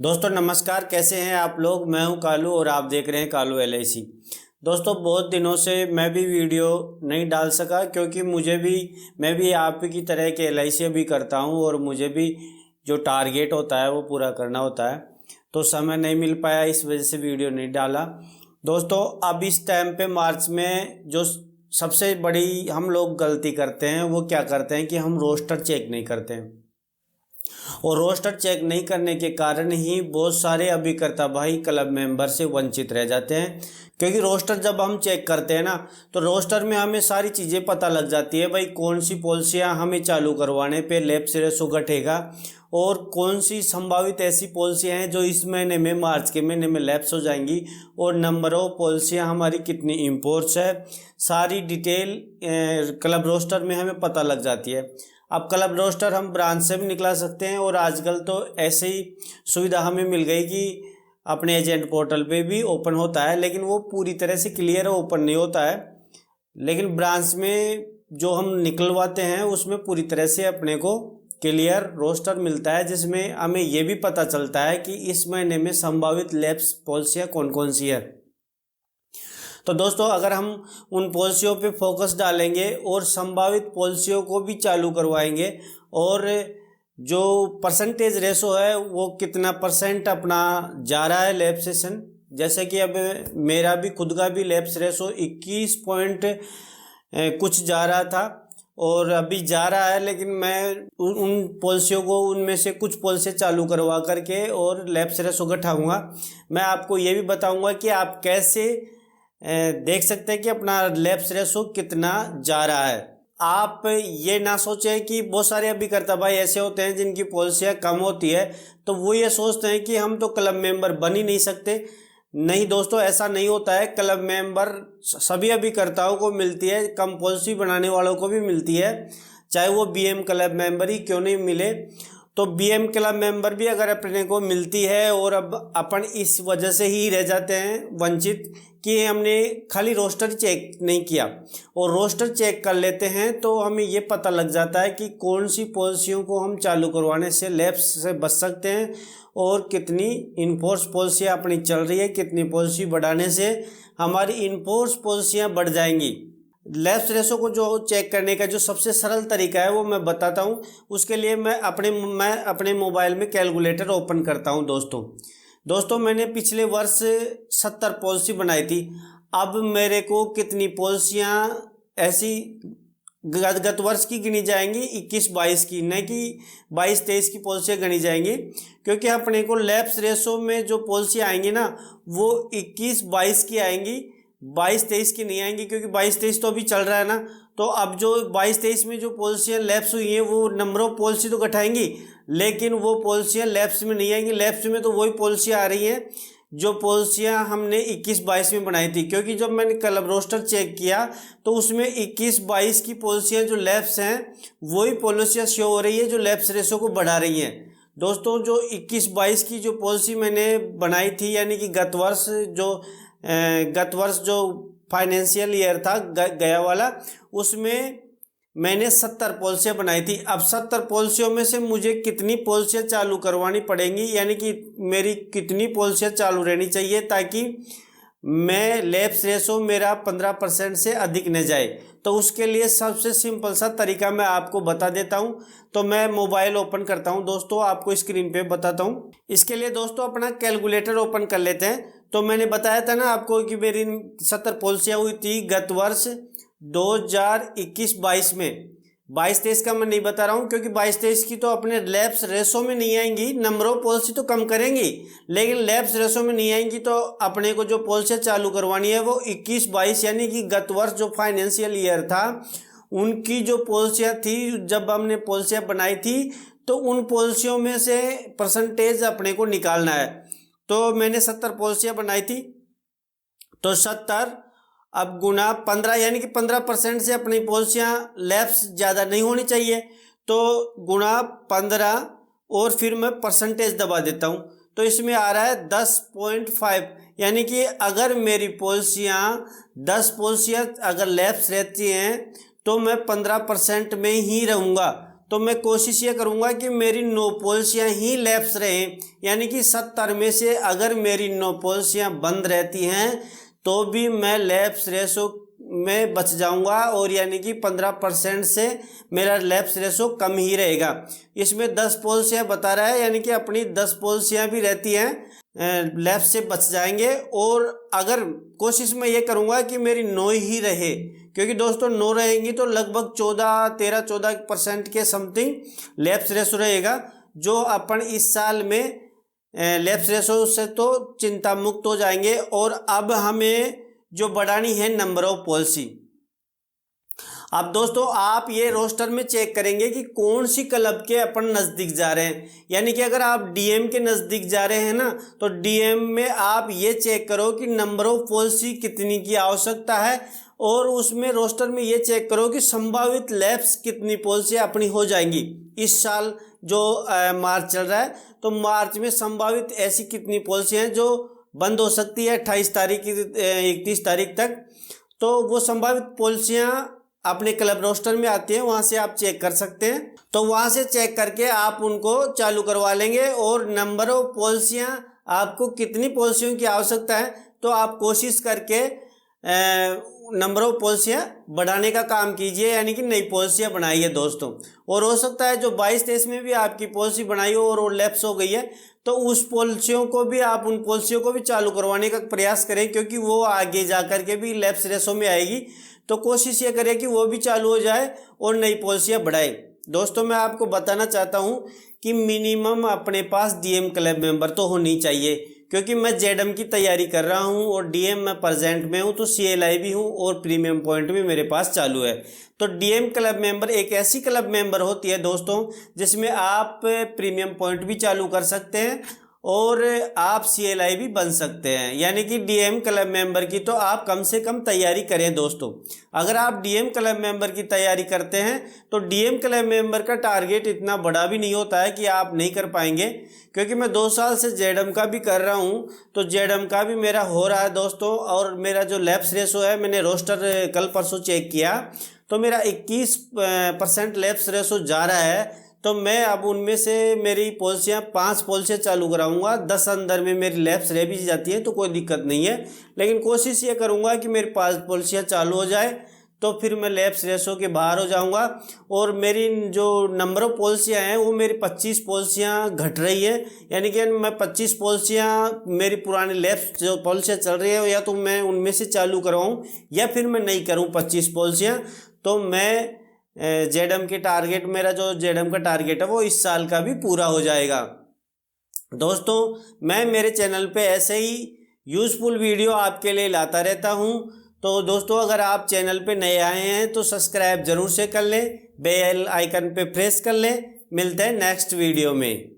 दोस्तों नमस्कार, कैसे हैं आप लोग। मैं हूं कालू और आप देख रहे हैं कालू LIC। दोस्तों बहुत दिनों से मैं भी वीडियो नहीं डाल सका क्योंकि मैं भी आप की तरह के LIC भी करता हूं और मुझे भी जो टारगेट होता है वो पूरा करना होता है, तो समय नहीं मिल पाया, इस वजह से वीडियो नहीं डाला। दोस्तों अब इस टाइम पे मार्च में जो सबसे बड़ी हम लोग गलती करते हैं वो क्या करते हैं कि हम रोस्टर चेक नहीं करते हैं, और रोस्टर चेक नहीं करने के कारण ही बहुत सारे अभिकर्ता भाई क्लब मेंबर से वंचित रह जाते हैं। क्योंकि रोस्टर जब हम चेक करते हैं ना, तो रोस्टर में हमें सारी चीज़ें पता लग जाती है भाई कौन सी पॉलिसियाँ हमें चालू करवाने पे लैप्स रेशो घटेगा और कौन सी संभावित ऐसी पॉलिसियाँ हैं जो इस महीने में मार्च के महीने में लैप्स हो जाएंगी, और नंबर ऑफ पॉलिसियाँ हमारी कितनी इम्पोर्ट्स है, सारी डिटेल क्लब रोस्टर में हमें पता लग जाती है। अब क्लब रोस्टर हम ब्रांच से भी निकला सकते हैं, और आजकल तो ऐसे ही सुविधा हमें मिल गई कि अपने एजेंट पोर्टल पे भी ओपन होता है, लेकिन वो पूरी तरह से क्लियर ओपन नहीं होता है। लेकिन ब्रांच में जो हम निकलवाते हैं उसमें पूरी तरह से अपने को क्लियर रोस्टर मिलता है, जिसमें हमें ये भी पता चलता है कि इस महीने में संभावित लैप्स पॉलिसियाँ कौन कौन सी है। तो दोस्तों अगर हम उन पॉलिसियों पे फोकस डालेंगे और संभावित पॉलिसियों को भी चालू करवाएंगे, और जो परसेंटेज रेशो है वो कितना परसेंट अपना जा रहा है लैप्स सेशन, जैसे कि अब मेरा भी खुद का भी लैप्स रेशो 21 पॉइंट कुछ जा रहा था और अभी जा रहा है, लेकिन मैं उन पॉलिसियों को उनमें से कुछ पॉलिसी चालू करवा करके और लैप्स रेशो घटाऊंगा। मैं आपको ये भी बताऊंगा कि आप कैसे देख सकते हैं कि अपना लैप्स रेशो कितना जा रहा है। आप ये ना सोचें कि बहुत सारे अभिकर्ता भाई ऐसे होते हैं जिनकी पॉलिसियाँ कम होती है, तो वो ये सोचते हैं कि हम तो क्लब मेंबर बन ही नहीं सकते। नहीं दोस्तों, ऐसा नहीं होता है। क्लब मेंबर सभी अभिकर्ताओं को मिलती है, कम पॉलिसी बनाने वालों को भी मिलती है, चाहे वो BM क्लब मेंबर ही क्यों नहीं मिले। तो BM क्लब मेंबर भी अगर अपने को मिलती है, और अब अपन इस वजह से ही रह जाते हैं वंचित कि हमने खाली रोस्टर चेक नहीं किया, और रोस्टर चेक कर लेते हैं तो हमें ये पता लग जाता है कि कौन सी पॉलिसियों को हम चालू करवाने से लैप्स से बच सकते हैं, और कितनी इनफोर्स पॉलिसियाँ अपनी चल रही है, कितनी पॉलिसी बढ़ाने से हमारी इनफोर्स पॉलिसियाँ बढ़ जाएंगी। लैप्स रेशो को जो चेक करने का जो सबसे सरल तरीका है वो मैं बताता हूँ। उसके लिए मैं अपने मोबाइल में कैलकुलेटर ओपन करता हूँ। दोस्तों मैंने पिछले वर्ष 70 पॉलिसी बनाई थी। अब मेरे को कितनी पॉलिसियाँ ऐसी गत वर्ष की गिनी जाएंगी, 21-22 की, नहीं कि 22-23 की पॉलिसियाँ गिनी जाएंगी, क्योंकि अपने को लैप्स रेशो में जो पॉलिसी आएंगी ना वो 21-22 की आएंगी, 22-23 की नहीं आएंगी, क्योंकि 22-23 तो अभी चल रहा है ना। तो अब जो 22-23 में जो पॉलिसियाँ लैप्स हुई हैं वो नंबर ऑफ पॉलिसी तो घटाएंगी, लेकिन वो पॉलिसियाँ लैप्स में नहीं आएंगी। लैप्स में तो वही पॉलिसियाँ आ रही हैं जो पॉलिसियाँ हमने 21-22 में बनाई थी, क्योंकि जब मैंने क्लब रोस्टर चेक किया तो उसमें 21-22 की पॉलिसियाँ जो लैप्स हैं वही पॉलिसियाँ शो हो रही है जो लैप्स रेशो को बढ़ा रही हैं। दोस्तों जो 21-22 की जो पॉलिसी मैंने बनाई थी, यानी कि गत वर्ष जो फाइनेंशियल ईयर था गया वाला, उसमें मैंने 70 पॉलिसियाँ बनाई थी। अब 70 पॉलिसियों में से मुझे कितनी पॉलिसियाँ चालू करवानी पड़ेंगी, यानी कि मेरी कितनी पॉलिसियाँ चालू रहनी चाहिए ताकि मैं लैप्स रेशो मेरा 15% से अधिक न जाए। तो उसके लिए सबसे सिंपल सा तरीका मैं आपको बता देता हूं। तो मैं मोबाइल ओपन करता हूं दोस्तों, आपको स्क्रीन पे बताता हूं। इसके लिए दोस्तों अपना कैलकुलेटर ओपन कर लेते हैं। तो मैंने बताया था ना आपको कि मेरी 70 पॉलिसियाँ हुई थी गत वर्ष 2021-22 में। 22-23 का मैं नहीं बता रहा हूँ, क्योंकि 22-23 की तो अपने लैप्स रेशो में नहीं आएंगी, नंबर ऑफ पॉलिसी तो कम करेंगी लेकिन लैप्स रेशो में नहीं आएंगी। तो अपने को जो पॉलिसी चालू करवानी है वो 21-22, यानी कि गत वर्ष जो फाइनेंशियल ईयर था उनकी जो पॉलिसियाँ थी, जब हमने पॉलिसियाँ बनाई थी तो उन पॉलिसियों में से परसेंटेज अपने को निकालना है। तो मैंने 70 पॉलिसियाँ बनाई थी, तो 70 अब गुना 15, यानी कि 15% से अपनी पॉलिसियाँ लैप्स ज़्यादा नहीं होनी चाहिए, तो गुना 15 और फिर मैं परसेंटेज दबा देता हूँ। तो इसमें आ रहा है 10.5, यानी कि अगर मेरी पॉलिसियाँ 10 पॉलिसियाँ अगर लैप्स रहती हैं तो मैं 15% में ही रहूँगा। तो मैं कोशिश ये करूँगा कि मेरी 9 पॉलिसियाँ ही लैप्स रहें, यानी कि 70 में से अगर मेरी 9 पॉलिसियाँ बंद रहती हैं तो भी मैं लैप्स रेशो में बच जाऊंगा, और यानी कि 15% से मेरा लैप्स रेशो कम ही रहेगा। इसमें 10 पॉलिसियाँ बता रहा है, यानी कि अपनी 10 पॉलिसियाँ भी रहती हैं लैप्स से बच जाएंगे। और अगर कोशिश मैं ये करूँगा कि मेरी 9 ही रहे, क्योंकि दोस्तों 9 रहेंगी तो लगभग 13-14% के समथिंग लैप्स रेशो रहेगा, जो अपन इस साल में लैप्स रेशो से तो चिंता मुक्त हो जाएंगे। और अब हमें जो बढ़ानी है नंबर ऑफ पॉलिसी। अब दोस्तों आप ये रोस्टर में चेक करेंगे कि कौन सी क्लब के अपन नज़दीक जा रहे हैं, यानी कि अगर आप डीएम के नज़दीक जा रहे हैं ना, तो डीएम में आप ये चेक करो कि नंबर ऑफ पॉलिसी कितनी की आवश्यकता है, और उसमें रोस्टर में ये चेक करो कि संभावित लैप्स कितनी पॉलिसी अपनी हो जाएंगी। इस साल जो मार्च चल रहा है, तो मार्च में संभावित ऐसी कितनी पॉलिसी हैं जो बंद हो सकती है 28 तारीख 31 तारीख तक। तो वो संभावित पॉलिसियाँ अपने क्लब रोस्टर में आती हैं, वहाँ से आप चेक कर सकते हैं। तो वहाँ से चेक करके आप उनको चालू करवा लेंगे। और नंबर ऑफ पॉलिसियाँ, आपको कितनी पॉलिसियों की आवश्यकता है, तो आप कोशिश करके नंबर ऑफ पॉलिसियाँ बढ़ाने का काम कीजिए, यानी कि नई पॉलिसियाँ बनाइए दोस्तों। और हो सकता है जो 22-23 में भी आपकी पॉलिसी बनाई हो और वो लैप्स हो गई है, तो उस पॉलिसियों को भी आप उन पॉलिसियों को भी चालू करवाने का प्रयास करें, क्योंकि वो आगे जा कर के भी लैप्स रेशो में आएगी। तो कोशिश ये करें कि वो भी चालू हो जाए और नई पॉलिसियाँ बढ़ाए। दोस्तों मैं आपको बताना चाहता हूँ कि मिनिमम अपने पास डीएम क्लब मेंबर तो होनी चाहिए, क्योंकि मैं जेडएम की तैयारी कर रहा हूं और डीएम में प्रेजेंट में हूं, तो सीएलआई भी हूं और प्रीमियम पॉइंट भी मेरे पास चालू है। तो डीएम क्लब मेंबर एक ऐसी क्लब मेंबर होती है दोस्तों, जिसमें आप प्रीमियम पॉइंट भी चालू कर सकते हैं और आप सीएलआई भी बन सकते हैं। यानी कि डीएम क्लब मेंबर की तो आप कम से कम तैयारी करें दोस्तों। अगर आप डीएम क्लब मेंबर की तैयारी करते हैं तो डीएम क्लब मेंबर का टारगेट इतना बड़ा भी नहीं होता है कि आप नहीं कर पाएंगे, क्योंकि मैं 2 साल से जेडएम का भी कर रहा हूं, तो जेडएम का भी मेरा हो रहा है दोस्तों। और मेरा जो लैप्स रेशो है, मैंने रोस्टर कल परसों चेक किया तो मेरा 21% लैप्स रेशो जा रहा है। तो मैं अब उनमें से मेरी पॉलिसियाँ 5 पॉलिसियाँ चालू कराऊंगा। 10 अंदर में मेरी लैप्स रह भी जाती है तो कोई दिक्कत नहीं है, लेकिन कोशिश ये करूंगा कि मेरी 5 पॉलिसियाँ चालू हो जाए, तो फिर मैं लैप्स रेशो के बाहर हो जाऊंगा। और मेरी जो नंबर ऑफ पॉलिसियाँ हैं वो मेरी 25 पॉलिसियाँ घट रही है, यानी कि मैं 25 पॉलिसियाँ मेरी पुरानी लैप्स जो पॉलिसियाँ चल रही है, या तो मैं उनमें से चालू करवाऊँ या फिर मैं नहीं करूँ 25 पॉलिसियाँ। तो मैं जेडएम के टारगेट, मेरा जो जेडएम का टारगेट है वो इस साल का भी पूरा हो जाएगा। दोस्तों मैं मेरे चैनल पे ऐसे ही यूज़फुल वीडियो आपके लिए लाता रहता हूं। तो दोस्तों अगर आप चैनल पे नए आए हैं तो सब्सक्राइब ज़रूर से कर लें, बेल आइकन पे प्रेस कर लें। मिलते हैं नेक्स्ट वीडियो में।